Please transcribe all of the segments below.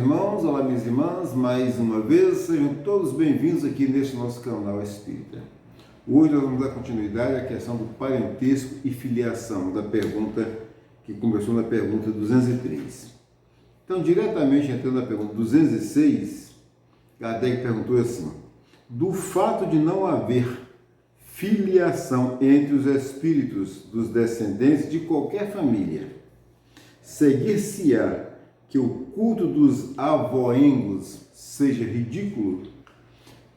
irmãos, olá minhas irmãs, mais uma vez, sejam todos bem-vindos aqui neste nosso canal Espírita. Hoje nós vamos dar continuidade à questão do parentesco e filiação, da pergunta que começou na pergunta 203. Então, diretamente entrando na pergunta 206, Kardec perguntou assim: do fato de não haver filiação entre os espíritos dos descendentes de qualquer família, seguir-se-á que o culto dos avoengos seja ridículo?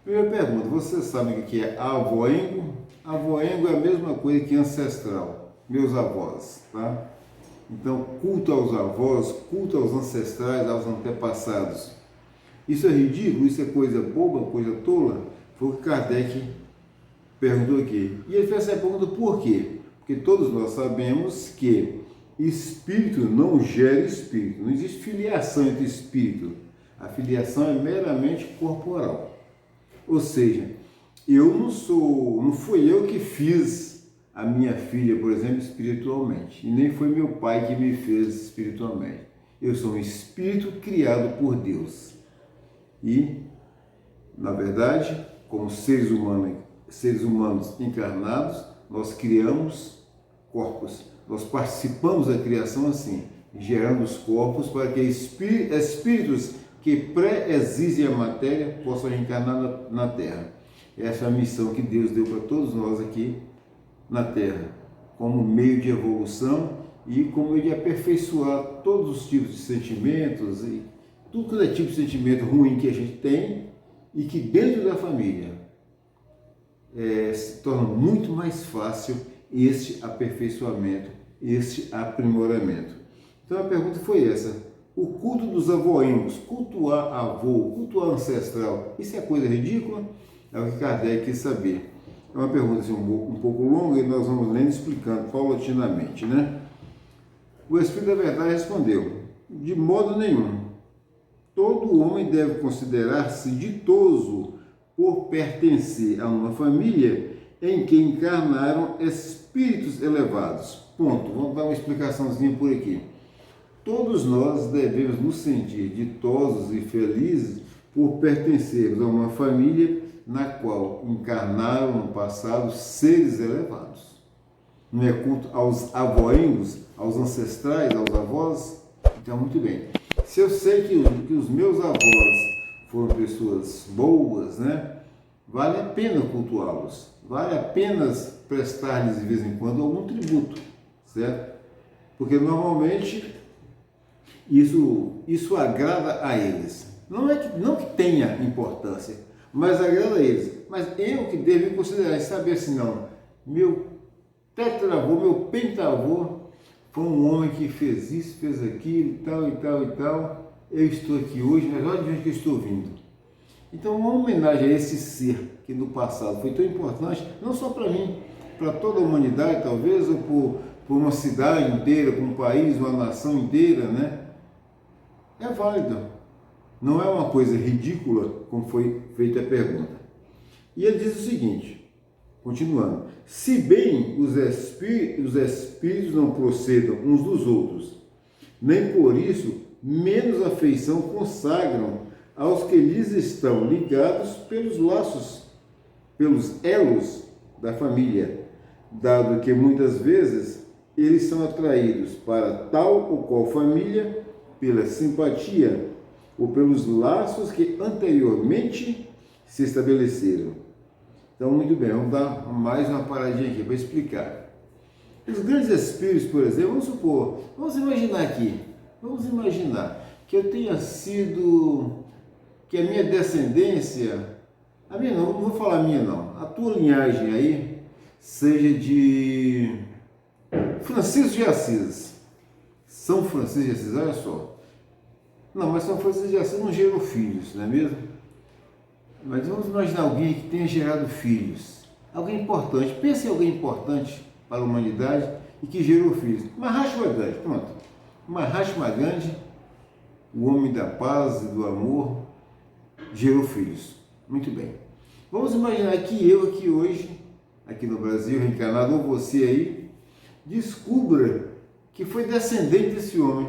Primeira pergunta, você sabe o que é avoengo? Avoengo é a mesma coisa que ancestral, meus avós, tá? Então, culto aos avós, culto aos ancestrais, aos antepassados. Isso é ridículo? Isso é coisa boba, coisa tola? Foi o que Kardec perguntou aqui. E ele fez essa pergunta por quê? Porque todos nós sabemos que espírito não gera espírito. Não existe filiação entre espírito. A filiação é meramente corporal. Ou seja, não fui eu que fiz a minha filha, por exemplo, espiritualmente. E nem foi meu pai que me fez espiritualmente. Eu sou um espírito criado por Deus. E, na verdade, como seres humanos encarnados, nós criamos corpos. Nós participamos da criação assim, gerando os corpos para que espíritos que pré-exigem a matéria possam reencarnar na Terra. Essa é a missão que Deus deu para todos nós aqui na Terra, como meio de evolução e como meio de aperfeiçoar todos os tipos de sentimentos e tudo que é tipo de sentimento ruim que a gente tem e que dentro da família se torna muito mais fácil este aperfeiçoamento, este aprimoramento. Então a pergunta foi essa: o culto dos avoengos, cultuar avô, cultuar ancestral, isso é coisa ridícula? É o que Kardec quis saber. É uma pergunta assim, um pouco longa e nós vamos lendo e explicando paulatinamente, né? O Espírito da Verdade respondeu: de modo nenhum. Todo homem deve considerar-se ditoso por pertencer a uma família em que encarnaram espíritos elevados. Ponto. Vamos dar uma explicaçãozinha por aqui. Todos nós devemos nos sentir ditosos e felizes por pertencermos a uma família na qual encarnaram no passado seres elevados. Não é culto aos avoengos, aos ancestrais, aos avós? Então, muito bem. Se eu sei que os meus avós foram pessoas boas, né? Vale a pena cultuá-los, vale a pena prestar-lhes de vez em quando algum tributo, certo? Porque normalmente isso agrada a eles. Não que tenha importância, mas agrada a eles. Mas eu que devo considerar e saber assim, não, meu tetravô, meu pentavô foi um homem que fez isso, fez aquilo, tal e tal e tal. Eu estou aqui hoje, mas olha de onde que eu estou vindo. Então, uma homenagem a esse ser que no passado foi tão importante, não só para mim, para toda a humanidade, talvez, ou por uma cidade inteira, por um país, uma nação inteira, né? É válido. Não é uma coisa ridícula, como foi feita a pergunta. E ele diz o seguinte, continuando: se bem os espíritos não procedam uns dos outros, nem por isso menos afeição consagram aos que lhes estão ligados pelos laços, pelos elos da família, dado que muitas vezes eles são atraídos para tal ou qual família pela simpatia ou pelos laços que anteriormente se estabeleceram. Então, muito bem, vamos dar mais uma paradinha aqui para explicar. Os grandes espíritos, por exemplo, vamos imaginar que eu tenha sido, que a minha descendência, a minha não vou falar a minha não, a tua linhagem aí seja de Francisco de Assis, São Francisco de Assis, olha só. Não, mas São Francisco de Assis não gerou filhos, não é mesmo? Mas vamos imaginar alguém que tenha gerado filhos, alguém importante, pense em alguém importante para a humanidade e que gerou filhos. Mahatma Gandhi, pronto. Mahatma Gandhi, o homem da paz e do amor, gerou filhos. Muito bem. Vamos imaginar que eu aqui hoje, aqui no Brasil, reencarnado, ou você aí, descubra que foi descendente desse homem,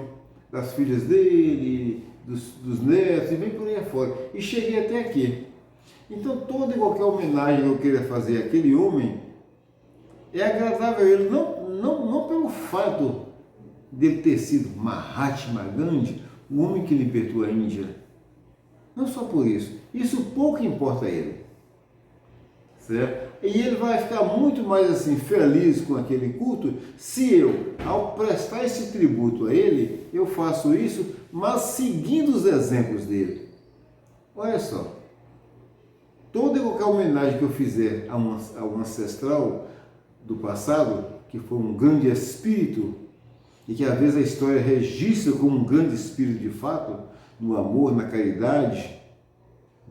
das filhas dele, dos netos e bem por aí afora. E cheguei até aqui. Então toda e qualquer homenagem que eu queira fazer àquele homem é agradável a ele, não pelo fato dele ter sido Mahatma Gandhi, o homem que libertou a Índia. Não só por isso. Isso pouco importa a ele. Certo? E ele vai ficar muito mais assim feliz com aquele culto se eu, ao prestar esse tributo a ele, eu faço isso, mas seguindo os exemplos dele. Olha só, toda e qualquer homenagem que eu fizer a um ancestral do passado, que foi um grande espírito, e que às vezes a história registra como um grande espírito de fato, no amor, na caridade,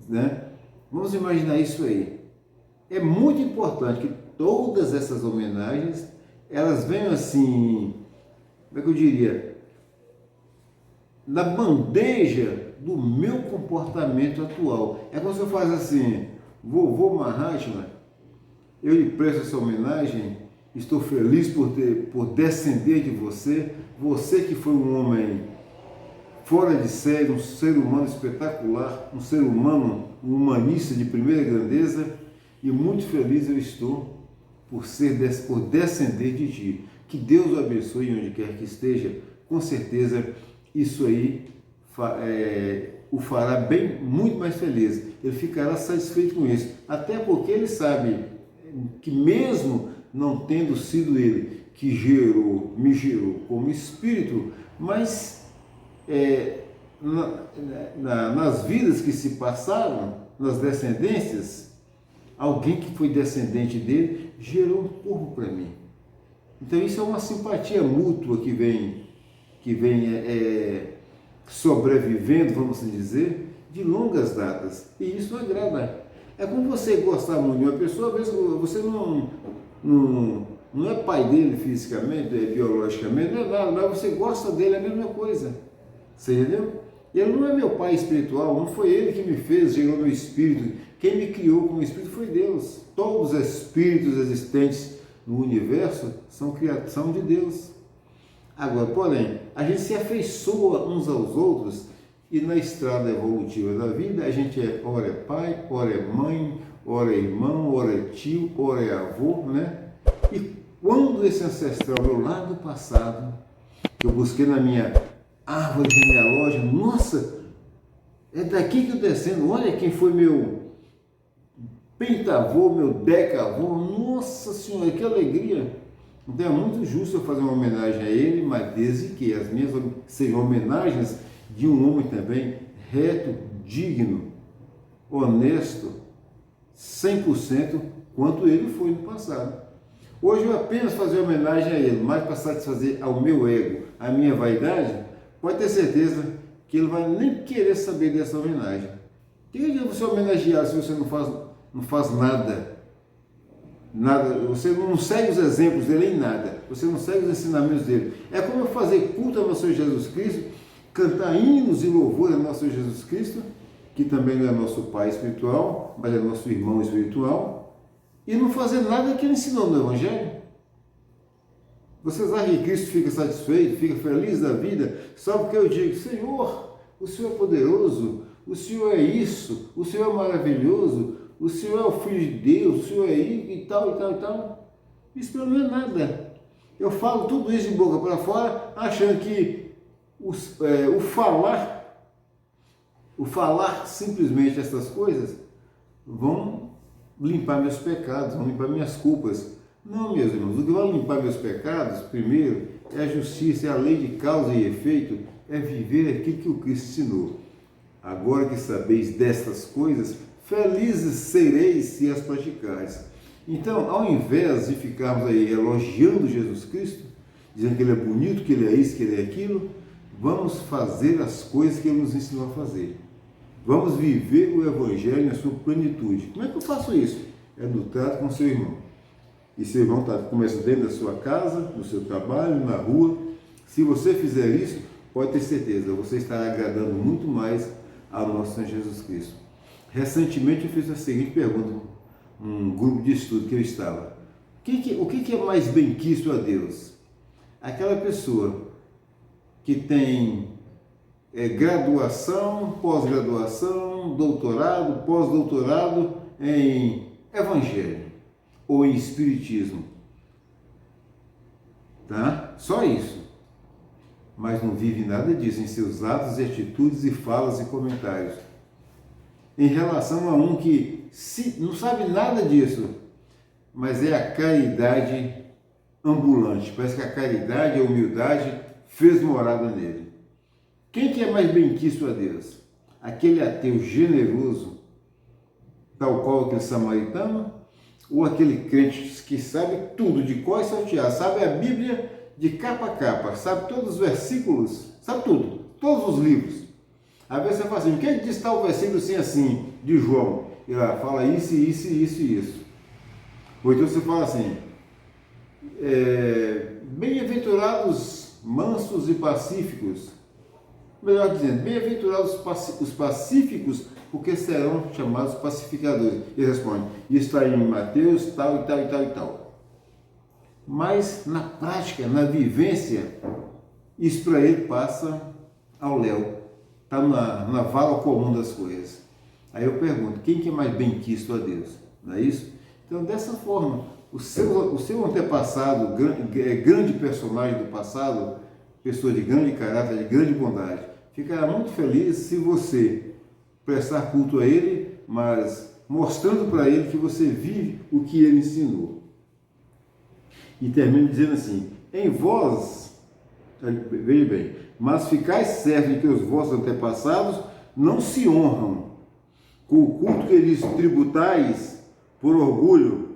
né? Vamos imaginar isso aí. É muito importante que todas essas homenagens, elas venham assim, como é que eu diria, na bandeja do meu comportamento atual. É como se eu falasse assim, vovô Mahatma, eu lhe presto essa homenagem, estou feliz por descender de você, você que foi um homem fora de série, um ser humano espetacular, um ser humano, um humanista de primeira grandeza, e muito feliz eu estou por descender de ti. Que Deus o abençoe onde quer que esteja. Com certeza isso aí o fará bem, muito mais feliz. Ele ficará satisfeito com isso. Até porque ele sabe que mesmo não tendo sido ele que me gerou como espírito, mas nas vidas que se passaram, nas descendências, alguém que foi descendente dele gerou um corpo para mim. Então isso é uma simpatia mútua que vem sobrevivendo, vamos dizer, de longas datas. E isso agrada. É como você gostar muito de uma pessoa, às vezes você não é pai dele fisicamente, biologicamente, não é nada, mas você gosta dele, é a mesma coisa. Você entendeu? Ele não é meu pai espiritual, não foi ele que me fez, gerou meu espírito. Quem me criou como espírito foi Deus. Todos os espíritos existentes no universo são criação de Deus. Agora, porém, a gente se afeiçoa uns aos outros e na estrada evolutiva da vida a gente ora é pai, ora é mãe, ora é irmão, ora é tio, ora é avô, né? E quando esse ancestral meu lá do passado, que eu busquei na minha árvore genealógica, nossa, é daqui que eu descendo, olha quem foi meu pentavô, meu decavô, nossa senhora, que alegria! Então é muito justo eu fazer uma homenagem a ele, mas desde que as minhas sejam homenagens de um homem também reto, digno, honesto, 100% quanto ele foi no passado. Hoje eu apenas fazer homenagem a ele, mas para satisfazer ao meu ego, à minha vaidade, pode ter certeza que ele vai nem querer saber dessa homenagem. Que adianta você homenagear se você não faz nada? Nada, você não segue os exemplos dele em nada, você não segue os ensinamentos dele. É como eu fazer culto ao nosso Senhor Jesus Cristo, cantar hinos e louvor ao nosso Senhor Jesus Cristo, que também não é nosso pai espiritual, mas é nosso irmão espiritual, e não fazer nada que ele ensinou no Evangelho. Vocês acham que Cristo fica satisfeito, fica feliz da vida, só porque eu digo, Senhor, o Senhor é poderoso, o Senhor é isso, o Senhor é maravilhoso, o Senhor é o Filho de Deus, o Senhor é isso e tal, e tal, e tal. Isso para mim não é nada. Eu falo tudo isso de boca para fora, achando que o falar simplesmente essas coisas vão limpar meus pecados, vão limpar minhas culpas. Não, meus irmãos, o que vai limpar meus pecados, primeiro, é a justiça, é a lei de causa e efeito, é viver aquilo que o Cristo ensinou. Agora que sabeis destas coisas, felizes sereis se as praticares. Então, ao invés de ficarmos aí elogiando Jesus Cristo, dizendo que ele é bonito, que ele é isso, que ele é aquilo, vamos fazer as coisas que ele nos ensinou a fazer. Vamos viver o Evangelho na sua plenitude. Como é que eu faço isso? É no trato com seu irmão. E seu irmão começa dentro da sua casa, no seu trabalho, na rua. Se você fizer isso, pode ter certeza, você estará agradando muito mais ao nosso Senhor Jesus Cristo. Recentemente eu fiz a seguinte pergunta, um grupo de estudo que eu estava. O que é mais benquisto a Deus? Aquela pessoa que tem graduação, pós-graduação, doutorado, pós-doutorado em Evangelho ou em Espiritismo. Tá? Só isso. Mas não vive nada disso em seus atos e atitudes e falas e comentários. Em relação a um que não sabe nada disso, mas é a caridade ambulante. Parece que a caridade e a humildade fez morada nele. Quem que é mais benquisto a Deus? Aquele ateu generoso, tal qual aquele samaritano, ou aquele crente que sabe tudo, de cor e salteado, sabe a Bíblia de capa a capa, sabe todos os versículos, sabe tudo, todos os livros. Às vezes você fala assim, quem diz tal versículo assim, de João? E lá fala isso, isso, isso e isso. Ou então você fala assim, bem-aventurados mansos e pacíficos. Melhor dizendo, bem-aventurados os pacíficos, porque serão chamados pacificadores. E responde, isso está em Mateus, tal e tal e tal e tal. Mas na prática, na vivência, isso para ele passa ao léu. Está na vala comum das coisas. Aí eu pergunto, quem que é mais benquisto a Deus? Não é isso? Então, dessa forma, o seu antepassado, grande personagem do passado, pessoa de grande caráter, de grande bondade, ficará muito feliz se você prestar culto a ele, mas mostrando para ele que você vive o que ele ensinou. E termina dizendo assim, em vós, veja bem, mas ficais certos de que os vossos antepassados não se honram com o culto que lhes tributais por orgulho.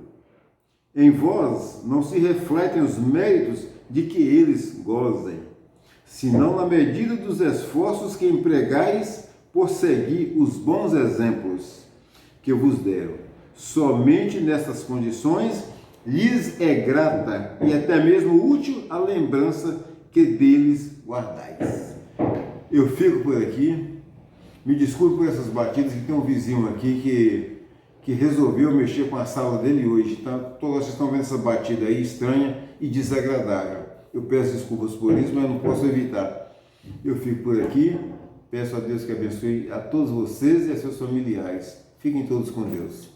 Em vós não se refletem os méritos de que eles gozem, senão na medida dos esforços que empregais por seguir os bons exemplos que vos deram. Somente nessas condições lhes é grata e até mesmo útil a lembrança que deles guardais. Eu fico por aqui. Me desculpe por essas batidas, que tem um vizinho aqui que resolveu mexer com a sala dele hoje. Tá? Todos vocês estão vendo essa batida aí estranha e desagradável. Eu peço desculpas por isso, mas não posso evitar. Eu fico por aqui. Peço a Deus que abençoe a todos vocês e a seus familiares. Fiquem todos com Deus.